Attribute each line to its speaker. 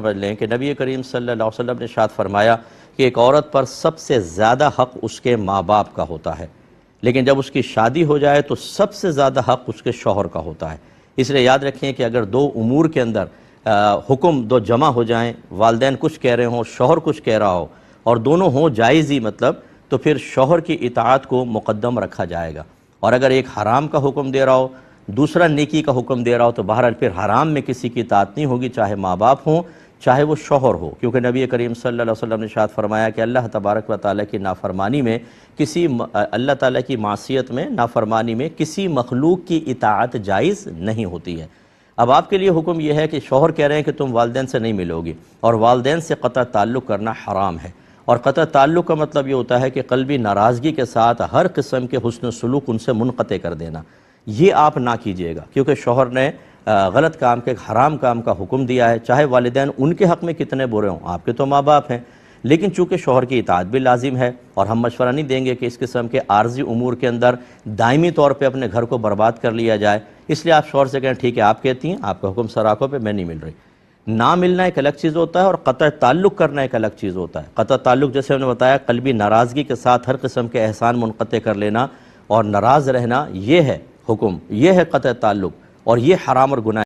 Speaker 1: سمجھ لیں کہ نبی کریم صلی اللہ علیہ وسلم نے ارشاد فرمایا کہ ایک عورت پر سب سے زیادہ حق اس کے ماں باپ کا ہوتا ہے، لیکن جب اس کی شادی ہو جائے تو سب سے زیادہ حق اس کے شوہر کا ہوتا ہے۔ اس لیے یاد رکھیں کہ اگر دو امور کے اندر حکم دو جمع ہو جائیں، والدین کچھ کہہ رہے ہوں، شوہر کچھ کہہ رہا ہو، اور دونوں ہوں جائز ہی مطلب، تو پھر شوہر کی اطاعت کو مقدم رکھا جائے گا۔ اور اگر ایک حرام کا حکم دے رہا ہو، دوسرا نیکی کا حکم دے رہا ہو، تو بہرحال پھر حرام میں کسی کی اطاعت نہیں ہوگی، چاہے ماں باپ ہوں چاہے وہ شوہر ہو، کیونکہ نبی کریم صلی اللہ علیہ وسلم نے ارشاد فرمایا کہ اللہ تبارک و تعالیٰ کی نافرمانی میں اللہ تعالیٰ کی معصیت میں، نافرمانی میں کسی مخلوق کی اطاعت جائز نہیں ہوتی ہے۔ اب آپ کے لیے حکم یہ ہے کہ شوہر کہہ رہے ہیں کہ تم والدین سے نہیں ملو گی، اور والدین سے قطع تعلق کرنا حرام ہے، اور قطع تعلق کا مطلب یہ ہوتا ہے کہ قلبی ناراضگی کے ساتھ ہر قسم کے حسن سلوک ان سے منقطع کر دینا، یہ آپ نہ کیجئے گا، کیونکہ شوہر نے غلط کام کے حرام کام کا حکم دیا ہے، چاہے والدین ان کے حق میں کتنے برے ہوں، آپ کے تو ماں باپ ہیں، لیکن چونکہ شوہر کی اطاعت بھی لازم ہے، اور ہم مشورہ نہیں دیں گے کہ اس قسم کے عارضی امور کے اندر دائمی طور پہ اپنے گھر کو برباد کر لیا جائے، اس لیے آپ شوہر سے کہیں ٹھیک ہے آپ کہتی ہیں، آپ کا حکم سر آنکھوں پہ، میں نہیں مل رہی۔ نہ ملنا ایک الگ چیز ہوتا ہے، اور قطع تعلق کرنا ایک الگ چیز ہوتا ہے۔ قطع تعلق جیسے ہم نے بتایا قلبی ناراضگی کے ساتھ ہر قسم کے احسان منقطع کر لینا اور ناراض رہنا، یہ ہے حکم، یہ ہے قطع تعلق، اور یہ حرام اور گناہ